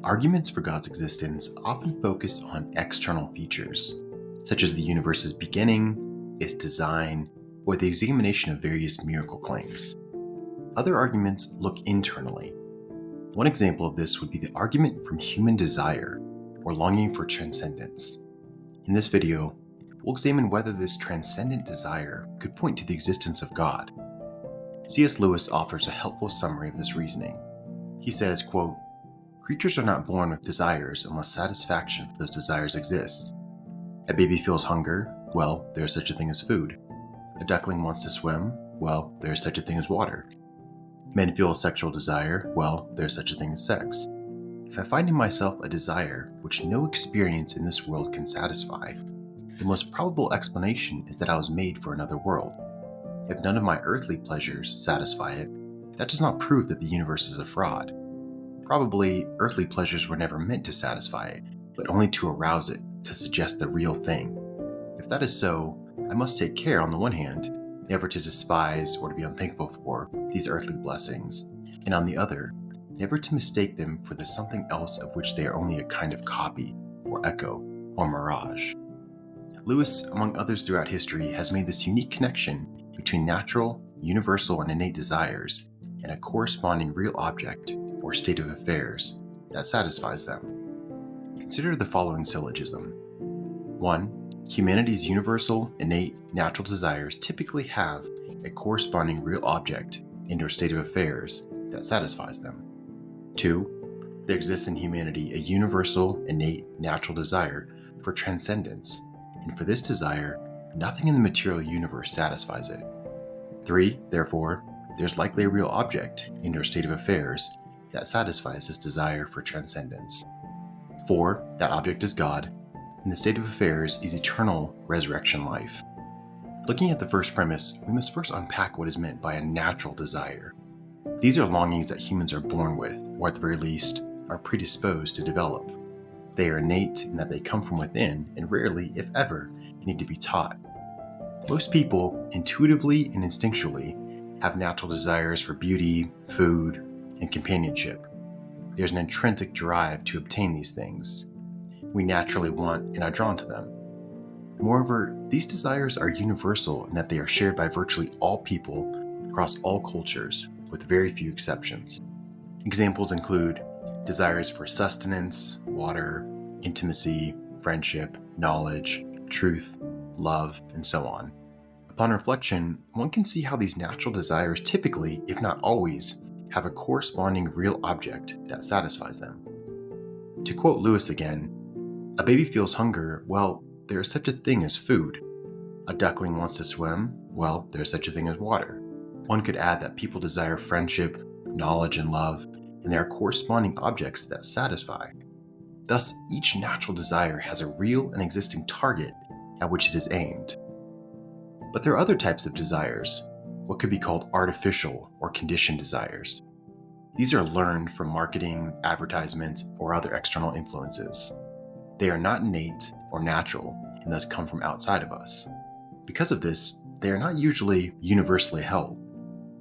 Arguments for God's existence often focus on external features, such as the universe's beginning, its design, or the examination of various miracle claims. Other arguments look internally. One example of this would be the argument from human desire, or longing for transcendence. In this video, we'll examine whether this transcendent desire could point to the existence of God. C.S. Lewis offers a helpful summary of this reasoning. He says, quote, "Creatures are not born with desires unless satisfaction for those desires exists. A baby feels hunger, well, there is such a thing as food. A duckling wants to swim, well, there is such a thing as water. Men feel a sexual desire, well, there is such a thing as sex. If I find in myself a desire which no experience in this world can satisfy, the most probable explanation is that I was made for another world. If none of my earthly pleasures satisfy it, that does not prove that the universe is a fraud. Probably, earthly pleasures were never meant to satisfy it, but only to arouse it, to suggest the real thing. If that is so, I must take care, on the one hand, never to despise or to be unthankful for these earthly blessings, and on the other, never to mistake them for the something else of which they are only a kind of copy, or echo, or mirage." Lewis, among others throughout history, has made this unique connection between natural, universal, and innate desires and a corresponding real object or state of affairs that satisfies them. Consider the following syllogism. 1. Humanity's universal, innate, natural desires typically have a corresponding real object and or state of affairs that satisfies them. 2. There exists in humanity a universal, innate, natural desire for transcendence, and for this desire, nothing in the material universe satisfies it. 3. Therefore, there's likely a real object and or state of affairs that satisfies this desire for transcendence. 4. That object is God, and the state of affairs is eternal resurrection life. Looking at the first premise, we must first unpack what is meant by a natural desire. These are longings that humans are born with, or at the very least, are predisposed to develop. They are innate in that they come from within and rarely, if ever, need to be taught. Most people, intuitively and instinctually, have natural desires for beauty, food, and companionship. There's an intrinsic drive to obtain these things. We naturally want and are drawn to them. Moreover, these desires are universal in that they are shared by virtually all people across all cultures, with very few exceptions. Examples include desires for sustenance, water, intimacy, friendship, knowledge, truth, love, and so on. Upon reflection, one can see how these natural desires typically, if not always, have a corresponding real object that satisfies them. To quote Lewis again, "A baby feels hunger, well, there is such a thing as food. A duckling wants to swim, well, there is such a thing as water." One could add that people desire friendship, knowledge, and love, and there are corresponding objects that satisfy. Thus, each natural desire has a real and existing target at which it is aimed. But there are other types of desires, what could be called artificial or conditioned desires. These are learned from marketing, advertisements, or other external influences. They are not innate or natural and thus come from outside of us. Because of this, they are not usually universally held.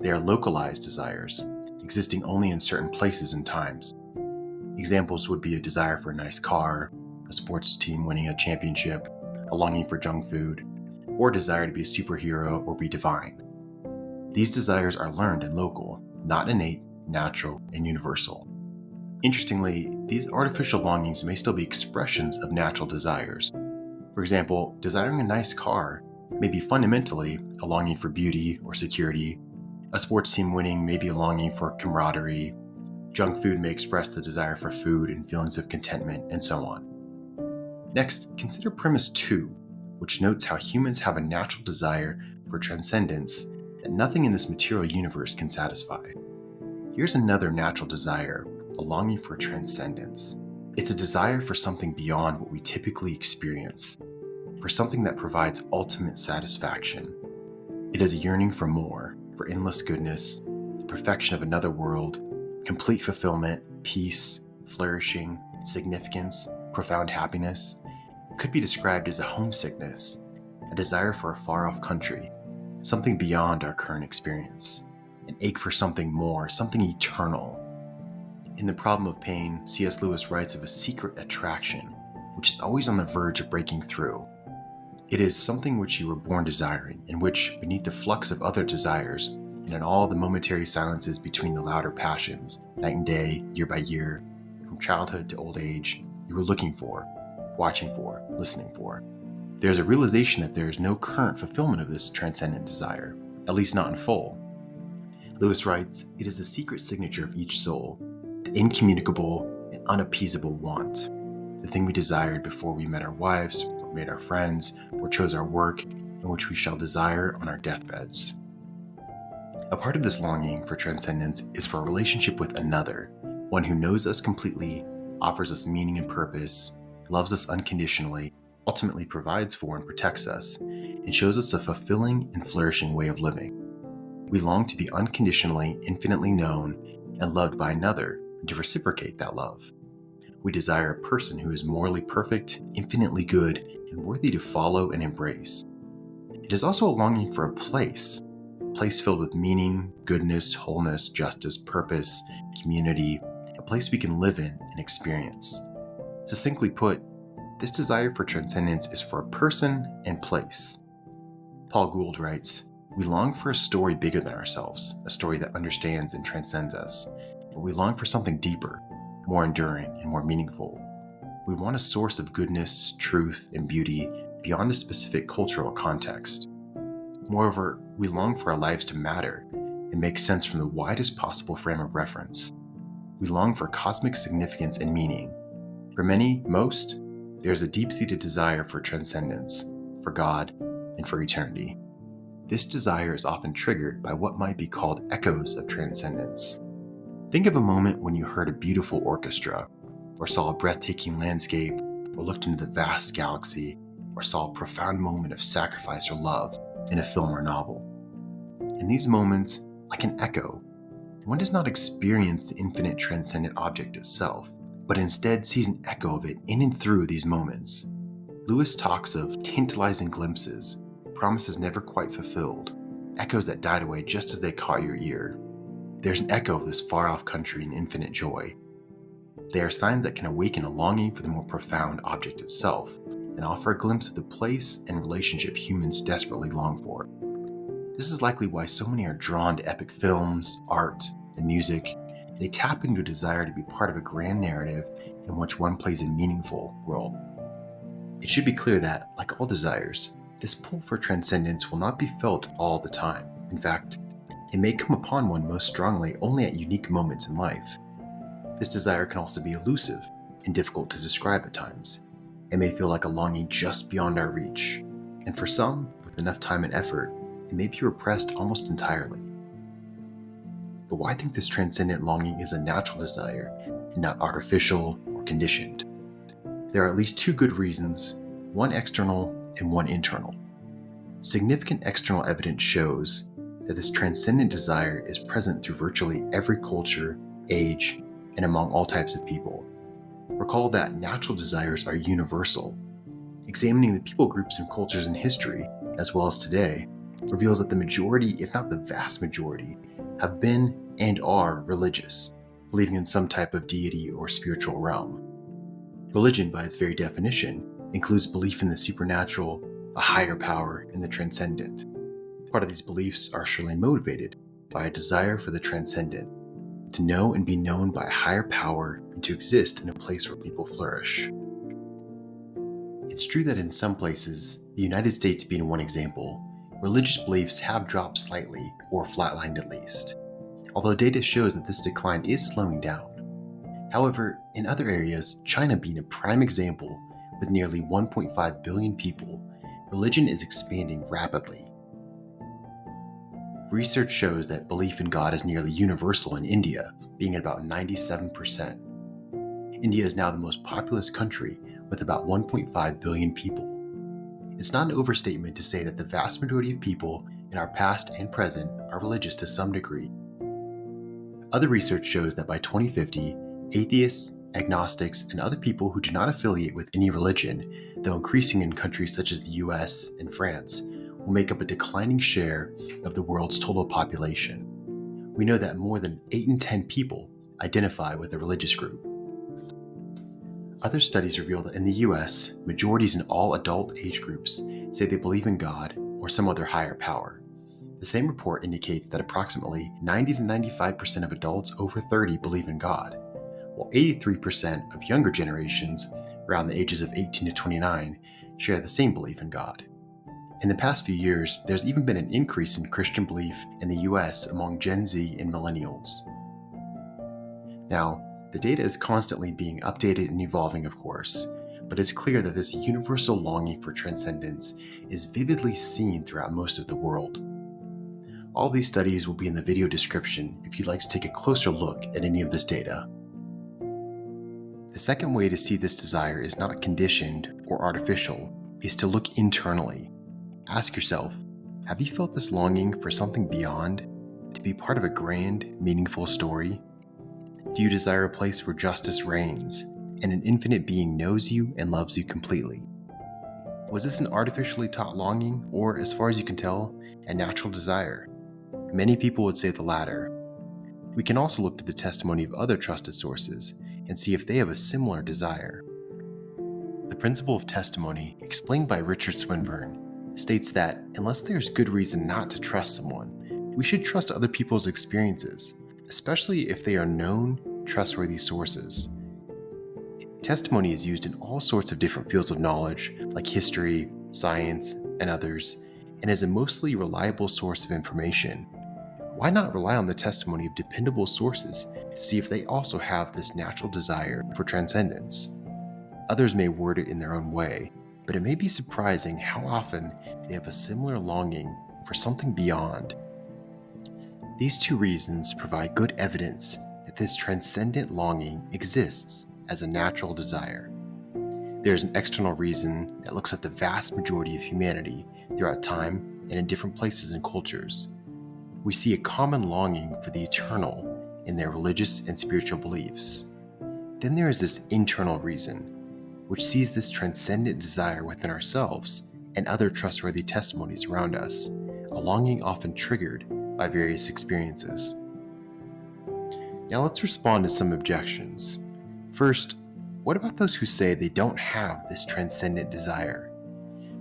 They are localized desires, existing only in certain places and times. Examples would be a desire for a nice car, a sports team winning a championship, a longing for junk food, or a desire to be a superhero or be divine. These desires are learned and local, not innate, natural, and universal. Interestingly, these artificial longings may still be expressions of natural desires. For example, desiring a nice car may be fundamentally a longing for beauty or security. A sports team winning may be a longing for camaraderie. Junk food may express the desire for food and feelings of contentment, and so on. Next, consider premise 2, which notes how humans have a natural desire for transcendence that nothing in this material universe can satisfy. Here's another natural desire, a longing for transcendence. It's a desire for something beyond what we typically experience, for something that provides ultimate satisfaction. It is a yearning for more, for endless goodness, the perfection of another world, complete fulfillment, peace, flourishing, significance, profound happiness. It could be described as a homesickness, a desire for a far-off country, something beyond our current experience, an ache for something more, something eternal. In The Problem of Pain, C.S. Lewis writes of a secret attraction, which is always on the verge of breaking through. It is something which you were born desiring, in which, beneath the flux of other desires, and in all the momentary silences between the louder passions, night and day, year by year, from childhood to old age, you were looking for, watching for, listening for. There's a realization that there is no current fulfillment of this transcendent desire, at least not in full. Lewis writes, "It is the secret signature of each soul, the incommunicable and unappeasable want, the thing we desired before we met our wives, or made our friends, or chose our work, and which we shall desire on our deathbeds." A part of this longing for transcendence is for a relationship with another, one who knows us completely, offers us meaning and purpose, loves us unconditionally, ultimately provides for and protects us, and shows us a fulfilling and flourishing way of living. We long to be unconditionally, infinitely known, and loved by another, and to reciprocate that love. We desire a person who is morally perfect, infinitely good, and worthy to follow and embrace. It is also a longing for a place filled with meaning, goodness, wholeness, justice, purpose, community, a place we can live in and experience. Succinctly put, this desire for transcendence is for a person and place. Paul Gould writes, "We long for a story bigger than ourselves, a story that understands and transcends us, but we long for something deeper, more enduring, and more meaningful. We want a source of goodness, truth, and beauty beyond a specific cultural context. Moreover, we long for our lives to matter and make sense from the widest possible frame of reference. We long for cosmic significance and meaning. For many, most, there is a deep-seated desire for transcendence, for God, and for eternity. This desire is often triggered by what might be called echoes of transcendence. Think of a moment when you heard a beautiful orchestra, or saw a breathtaking landscape, or looked into the vast galaxy, or saw a profound moment of sacrifice or love in a film or novel. In these moments, like an echo, one does not experience the infinite transcendent object itself, but instead sees an echo of it in and through these moments. Lewis talks of tantalizing glimpses, promises never quite fulfilled, echoes that died away just as they caught your ear. There's an echo of this far-off country and infinite joy. They are signs that can awaken a longing for the more profound object itself, and offer a glimpse of the place and relationship humans desperately long for. This is likely why so many are drawn to epic films, art, and music. They tap into a desire to be part of a grand narrative in which one plays a meaningful role. It should be clear that, like all desires, this pull for transcendence will not be felt all the time. In fact, it may come upon one most strongly only at unique moments in life. This desire can also be elusive and difficult to describe at times. It may feel like a longing just beyond our reach, and for some, with enough time and effort, it may be repressed almost entirely. But why think this transcendent longing is a natural desire and not artificial or conditioned? There are at least two good reasons, one external and one internal. Significant external evidence shows that this transcendent desire is present through virtually every culture, age, and among all types of people. Recall that natural desires are universal. Examining the people groups and cultures in history, as well as today, reveals that the majority, if not the vast majority, have been and are religious, believing in some type of deity or spiritual realm. Religion, by its very definition, includes belief in the supernatural, a higher power, and the transcendent. Part of these beliefs are surely motivated by a desire for the transcendent, to know and be known by a higher power and to exist in a place where people flourish. It's true that in some places, the United States being one example, religious beliefs have dropped slightly, or flatlined at least, although data shows that this decline is slowing down. However, in other areas, China being a prime example, with nearly 1.5 billion people, religion is expanding rapidly. Research shows that belief in God is nearly universal in India, being at about 97%. India is now the most populous country, with about 1.5 billion people. It's not an overstatement to say that the vast majority of people in our past and present are religious to some degree. Other research shows that by 2050, atheists, agnostics, and other people who do not affiliate with any religion, though increasing in countries such as the US and France, will make up a declining share of the world's total population. We know that more than 8 in 10 people, identify with a religious group. Other studies reveal that in the US, majorities in all adult age groups say they believe in God or some other higher power. The same report indicates that approximately 90 to 95% of adults over 30 believe in God, while 83% of younger generations, around the ages of 18 to 29, share the same belief in God. In the past few years, there's even been an increase in Christian belief in the US among Gen Z and millennials. Now, the data is constantly being updated and evolving, of course, but it's clear that this universal longing for transcendence is vividly seen throughout most of the world. All these studies will be in the video description if you'd like to take a closer look at any of this data. The second way to see this desire is not conditioned or artificial, is to look internally. Ask yourself, have you felt this longing for something beyond, to be part of a grand, meaningful story? Do you desire a place where justice reigns and an infinite being knows you and loves you completely? Was this an artificially taught longing or, as far as you can tell, a natural desire? Many people would say the latter. We can also look to the testimony of other trusted sources and see if they have a similar desire. The principle of testimony, explained by Richard Swinburne, states that unless there's good reason not to trust someone, we should trust other people's experiences, especially if they are known, trustworthy sources. Testimony is used in all sorts of different fields of knowledge, like history, science, and others, and is a mostly reliable source of information. Why not rely on the testimony of dependable sources to see if they also have this natural desire for transcendence? Others may word it in their own way, but it may be surprising how often they have a similar longing for something beyond. These two reasons provide good evidence that this transcendent longing exists as a natural desire. There is an external reason that looks at the vast majority of humanity throughout time and in different places and cultures. We see a common longing for the eternal in their religious and spiritual beliefs. Then there is this internal reason, which sees this transcendent desire within ourselves and other trustworthy testimonies around us, a longing often triggered by various experiences. Now let's respond to some objections. First, what about those who say they don't have this transcendent desire?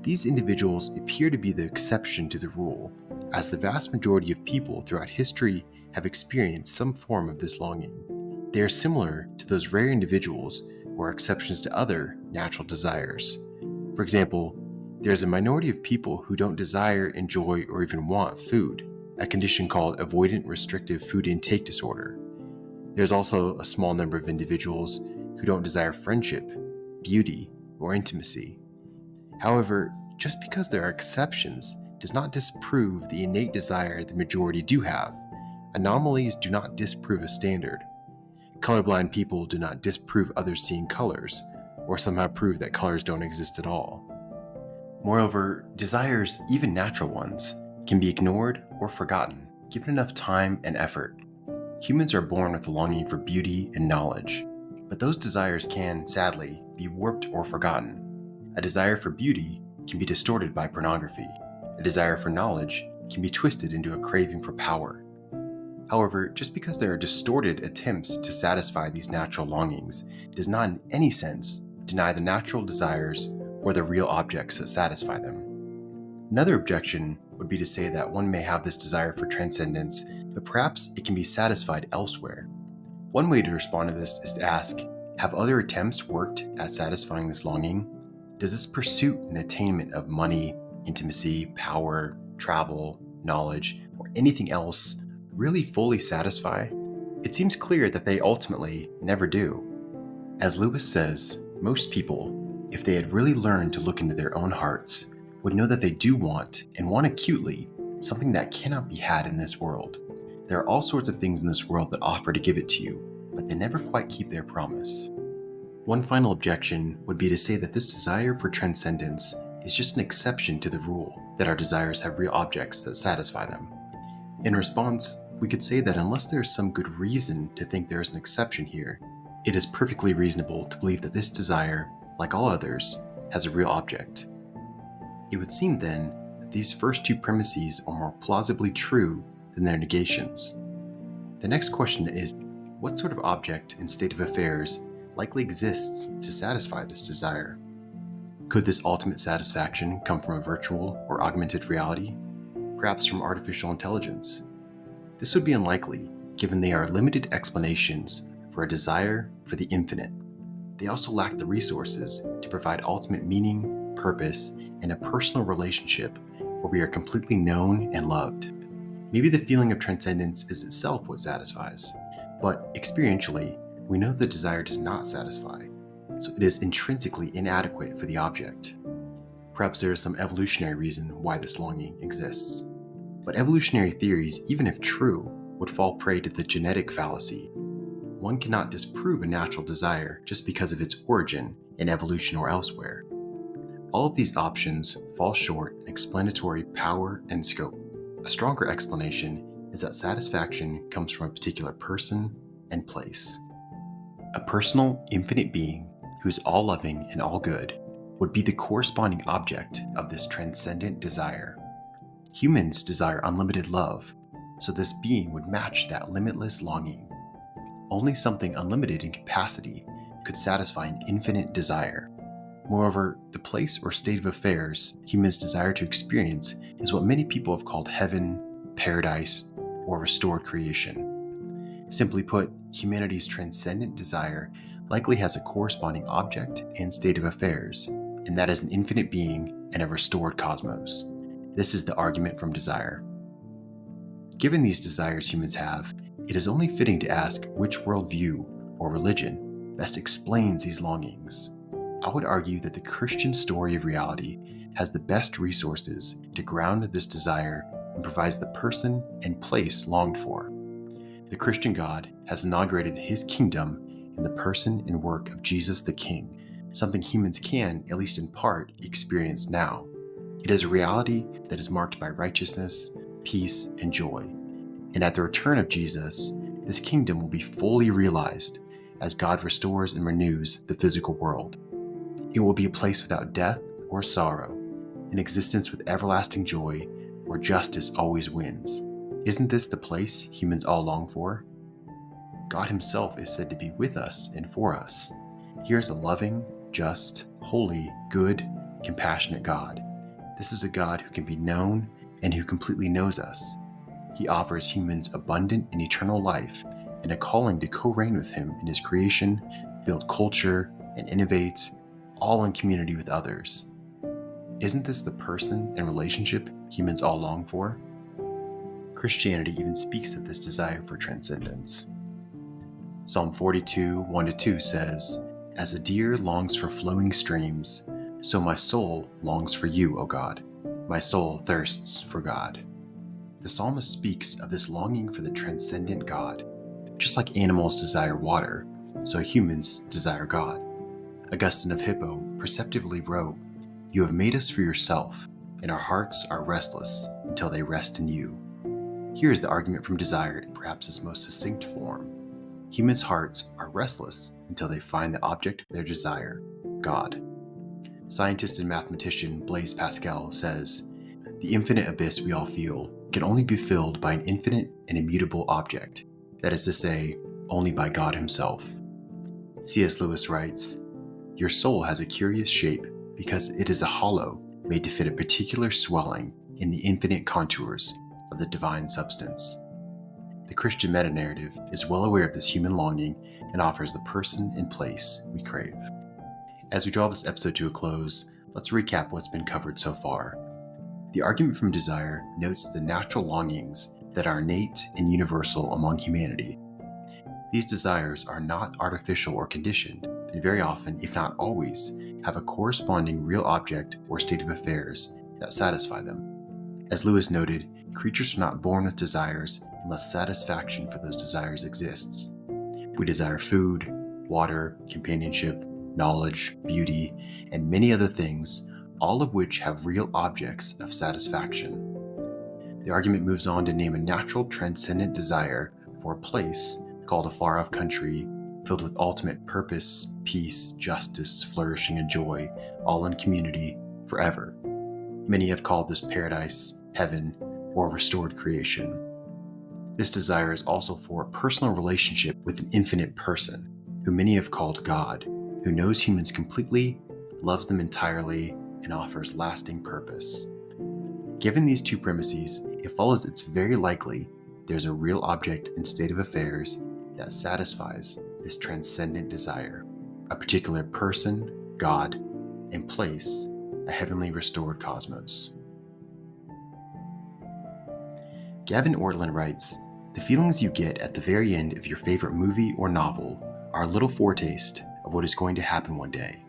These individuals appear to be the exception to the rule, as the vast majority of people throughout history have experienced some form of this longing. They are similar to those rare individuals who are exceptions to other natural desires. For example, there is a minority of people who don't desire, enjoy, or even want food, a condition called avoidant restrictive food intake disorder. There's also a small number of individuals who don't desire friendship, beauty, or intimacy. However, just because there are exceptions does not disprove the innate desire the majority do have. Anomalies do not disprove a standard. Colorblind people do not disprove others seeing colors, or somehow prove that colors don't exist at all. Moreover, desires, even natural ones, can be ignored or forgotten, given enough time and effort. Humans are born with a longing for beauty and knowledge, but those desires can, sadly, be warped or forgotten. A desire for beauty can be distorted by pornography. A desire for knowledge can be twisted into a craving for power. However, just because there are distorted attempts to satisfy these natural longings does not in any sense deny the natural desires or the real objects that satisfy them. Another objection would be to say that one may have this desire for transcendence, but perhaps it can be satisfied elsewhere. One way to respond to this is to ask, have other attempts worked at satisfying this longing? Does this pursuit and attainment of money, intimacy, power, travel, knowledge, or anything else really fully satisfy? It seems clear that they ultimately never do. As Lewis says, most people, if they had really learned to look into their own hearts, would know that they do want, and want acutely, something that cannot be had in this world. There are all sorts of things in this world that offer to give it to you, but they never quite keep their promise. One final objection would be to say that this desire for transcendence is just an exception to the rule, that our desires have real objects that satisfy them. In response, we could say that unless there is some good reason to think there is an exception here, it is perfectly reasonable to believe that this desire, like all others, has a real object. It would seem then that these first two premises are more plausibly true than their negations. The next question is, what sort of object and state of affairs likely exists to satisfy this desire? Could this ultimate satisfaction come from a virtual or augmented reality? Perhaps from artificial intelligence? This would be unlikely, given they are limited explanations for a desire for the infinite. They also lack the resources to provide ultimate meaning, purpose, and a personal relationship where we are completely known and loved. Maybe the feeling of transcendence is itself what satisfies, but experientially, we know the desire does not satisfy, so it is intrinsically inadequate for the object. Perhaps there is some evolutionary reason why this longing exists. But evolutionary theories, even if true, would fall prey to the genetic fallacy. One cannot disprove a natural desire just because of its origin in evolution or elsewhere. All of these options fall short in explanatory power and scope. A stronger explanation is that satisfaction comes from a particular person and place. A personal, infinite being who is all-loving and all-good would be the corresponding object of this transcendent desire. Humans desire unlimited love, so this being would match that limitless longing. Only something unlimited in capacity could satisfy an infinite desire. Moreover, the place or state of affairs humans desire to experience is what many people have called heaven, paradise, or restored creation. Simply put, humanity's transcendent desire likely has a corresponding object and state of affairs, and that is an infinite being and a restored cosmos. This is the argument from desire. Given these desires humans have, it is only fitting to ask which worldview or religion best explains these longings. I would argue that the Christian story of reality has the best resources to ground this desire and provides the person and place longed for. The Christian God has inaugurated his kingdom in the person and work of Jesus the King, something humans can, at least in part, experience now. It is a reality that is marked by righteousness, peace, and joy. And at the return of Jesus, this kingdom will be fully realized as God restores and renews the physical world. It will be a place without death or sorrow, an existence with everlasting joy where justice always wins. Isn't this the place humans all long for? God himself is said to be with us and for us. He is a loving, just, holy, good, compassionate God. This is a God who can be known and who completely knows us. He offers humans abundant and eternal life and a calling to co-reign with him in his creation, build culture, and innovate, all in community with others. Isn't this the person and relationship humans all long for? Christianity even speaks of this desire for transcendence. Psalm 42, 1-2 says, "As a deer longs for flowing streams, so my soul longs for you, O God. My soul thirsts for God." The psalmist speaks of this longing for the transcendent God. Just like animals desire water, so humans desire God. Augustine of Hippo perceptively wrote, "You have made us for yourself, and our hearts are restless until they rest in you." Here is the argument from desire in perhaps its most succinct form. Humans' hearts are restless until they find the object of their desire, God. Scientist and mathematician Blaise Pascal says, "The infinite abyss we all feel can only be filled by an infinite and immutable object, that is to say, only by God himself." C.S. Lewis writes, "Your soul has a curious shape because it is a hollow made to fit a particular swelling in the infinite contours of the divine substance." The Christian meta-narrative is well aware of this human longing and offers the person and place we crave. As we draw this episode to a close, let's recap what's been covered so far. The argument from desire notes the natural longings that are innate and universal among humanity. These desires are not artificial or conditioned, and very often, if not always, have a corresponding real object or state of affairs that satisfy them. As Lewis noted, creatures are not born with desires unless satisfaction for those desires exists. We desire food, water, companionship, knowledge, beauty, and many other things, all of which have real objects of satisfaction. The argument moves on to name a natural transcendent desire for a place called a far-off country filled with ultimate purpose, peace, justice, flourishing, and joy, all in community, forever. Many have called this paradise, heaven, or restored creation. This desire is also for a personal relationship with an infinite person, who many have called God, who knows humans completely, loves them entirely, and offers lasting purpose. Given these two premises, it follows it's very likely there's a real object and state of affairs that satisfies this transcendent desire, a particular person, God, and place, a heavenly restored cosmos. Gavin Ortlund writes, "The feelings you get at the very end of your favorite movie or novel are a little foretaste of what is going to happen one day."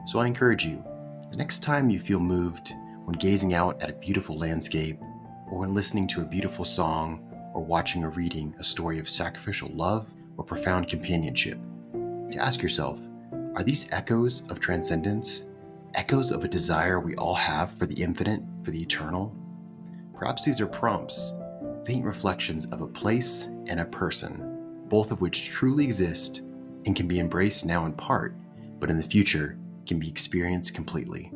So I encourage you, the next time you feel moved when gazing out at a beautiful landscape, or when listening to a beautiful song, or watching or reading a story of sacrificial love or profound companionship, to ask yourself, are these echoes of transcendence, echoes of a desire we all have for the infinite, for the eternal? Perhaps these are prompts, faint reflections of a place and a person, both of which truly exist and can be embraced now in part, but in the future can be experienced completely.